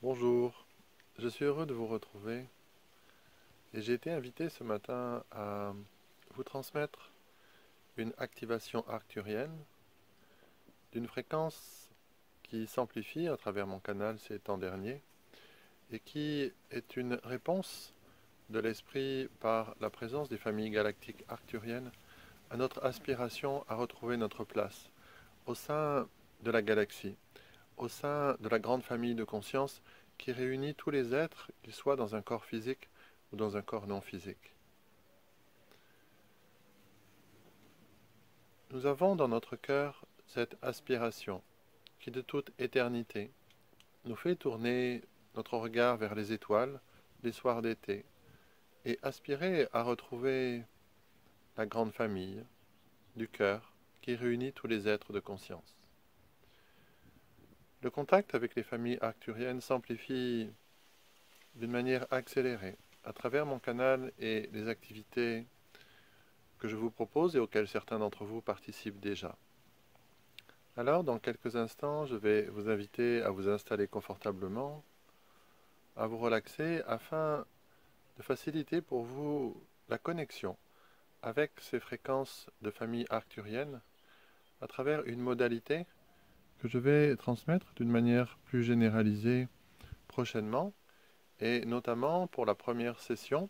Bonjour, je suis heureux de vous retrouver et j'ai été invité ce matin à vous transmettre une activation arcturienne d'une fréquence qui s'amplifie à travers mon canal ces temps derniers et qui est une réponse de l'esprit par la présence des familles galactiques arcturiennes à notre aspiration à retrouver notre place au sein de la galaxie, au sein de la grande famille de conscience qui réunit tous les êtres, qu'ils soient dans un corps physique ou dans un corps non physique. Nous avons dans notre cœur cette aspiration qui de toute éternité nous fait tourner notre regard vers les étoiles les soirs d'été et aspirer à retrouver la grande famille du cœur qui réunit tous les êtres de conscience. Le contact avec les familles arcturiennes s'amplifie d'une manière accélérée à travers mon canal et les activités que je vous propose et auxquelles certains d'entre vous participent déjà. Alors, dans quelques instants, je vais vous inviter à vous installer confortablement, à vous relaxer afin de faciliter pour vous la connexion avec ces fréquences de famille arcturienne à travers une modalité que je vais transmettre d'une manière plus généralisée prochainement et notamment pour la première session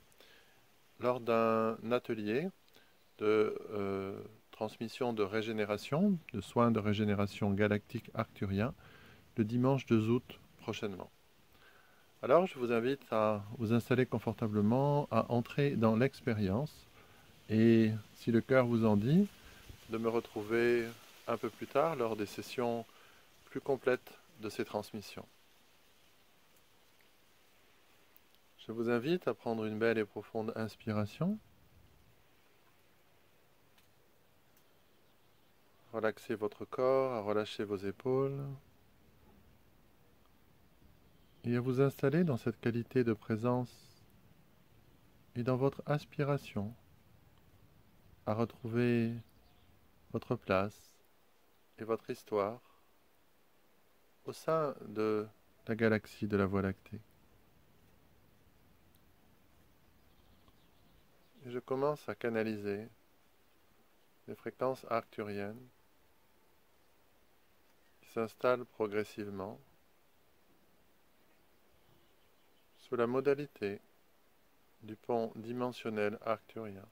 lors d'un atelier de transmission de régénération, de soins de régénération galactique arcturien, le dimanche 2 août prochainement. Alors, je vous invite à vous installer confortablement, à entrer dans l'expérience et, si le cœur vous en dit, de me retrouver un peu plus tard lors des sessions plus complètes de ces transmissions. Je vous invite à prendre une belle et profonde inspiration. Relaxez votre corps, à relâcher vos épaules et à vous installer dans cette qualité de présence et dans votre aspiration à retrouver votre place et votre histoire au sein de la galaxie de la Voie lactée. Et je commence à canaliser les fréquences arcturiennes qui s'installent progressivement sous la modalité du pont dimensionnel arcturien.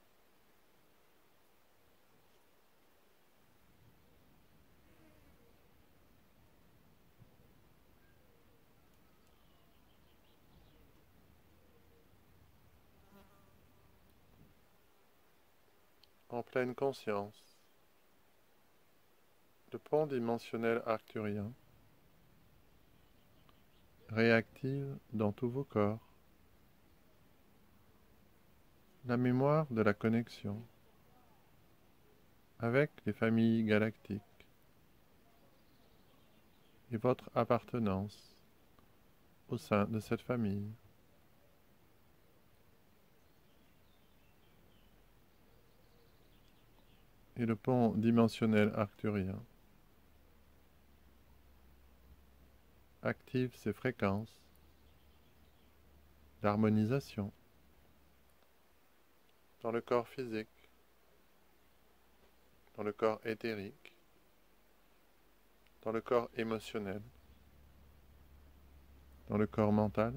En pleine conscience, le pont dimensionnel arcturien réactive dans tous vos corps la mémoire de la connexion avec les familles galactiques et votre appartenance au sein de cette famille. Et le pont dimensionnel arcturien active ses fréquences d'harmonisation dans le corps physique, dans le corps éthérique, dans le corps émotionnel, dans le corps mental,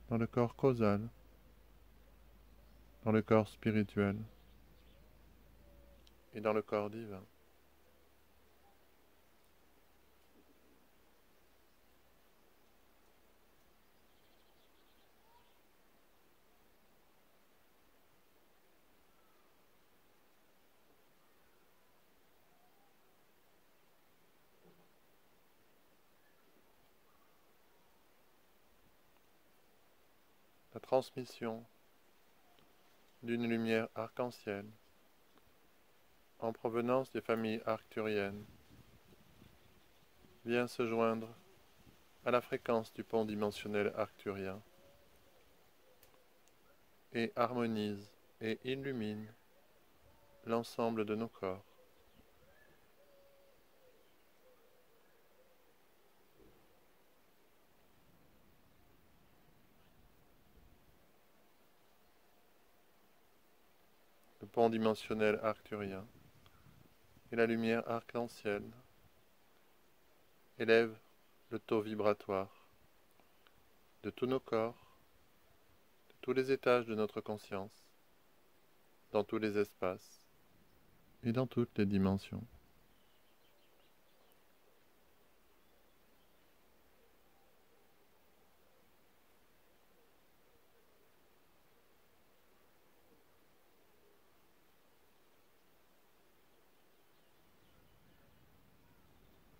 dans le corps causal, dans le corps spirituel et dans le corps divin. La transmission d'une lumière arc-en-ciel en provenance des familles arcturiennes vient se joindre à la fréquence du pont dimensionnel arcturien et harmonise et illumine l'ensemble de nos corps. pont dimensionnel arcturien et la lumière arc-en-ciel élève le taux vibratoire de tous nos corps, de tous les étages de notre conscience, dans tous les espaces et dans toutes les dimensions.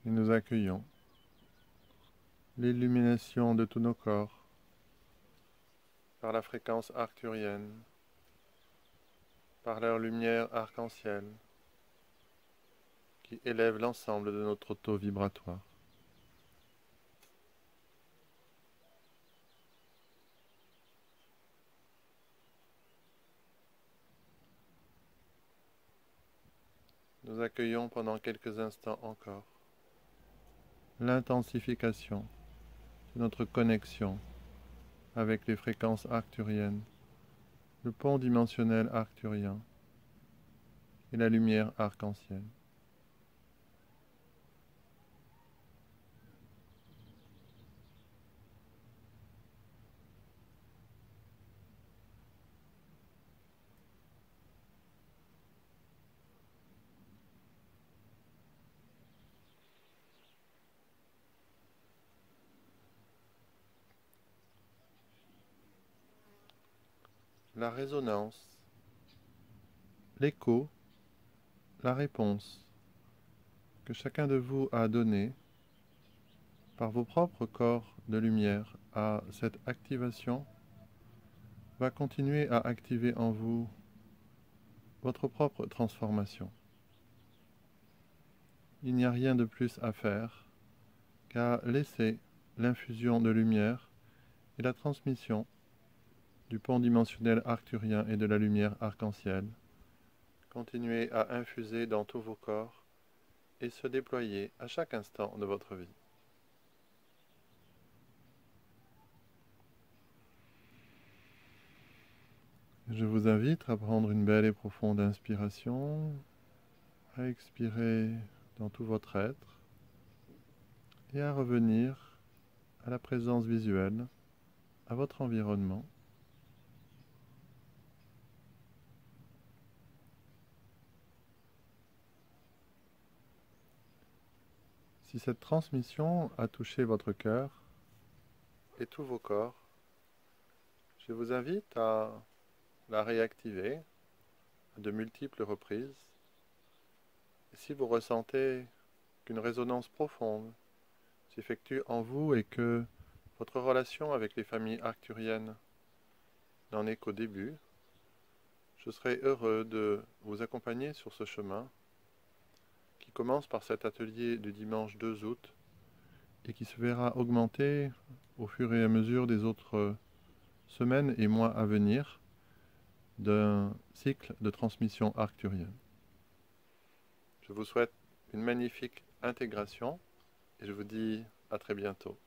Et nous accueillons l'illumination de tous nos corps par la fréquence arcturienne, par leur lumière arc-en-ciel qui élève l'ensemble de notre taux vibratoire. Nous accueillons pendant quelques instants encore l'intensification de notre connexion avec les fréquences arcturiennes, le pont dimensionnel arcturien et la lumière arc-en-ciel. La résonance, l'écho, la réponse que chacun de vous a donnée par vos propres corps de lumière à cette activation va continuer à activer en vous votre propre transformation. Il n'y a rien de plus à faire qu'à laisser l'infusion de lumière et la transmission du pont dimensionnel arcturien et de la lumière arc-en-ciel continuer à infuser dans tous vos corps et se déployer à chaque instant de votre vie. Je vous invite à prendre une belle et profonde inspiration, à expirer dans tout votre être et à revenir à la présence visuelle, à votre environnement. Si cette transmission a touché votre cœur et tous vos corps, je vous invite à la réactiver à de multiples reprises. Et si vous ressentez qu'une résonance profonde s'effectue en vous et que votre relation avec les familles arcturiennes n'en est qu'au début, je serai heureux de vous accompagner sur ce chemin qui commence par cet atelier du dimanche 2 août et qui se verra augmenter au fur et à mesure des autres semaines et mois à venir d'un cycle de transmission arcturienne. Je vous souhaite une magnifique intégration et je vous dis à très bientôt.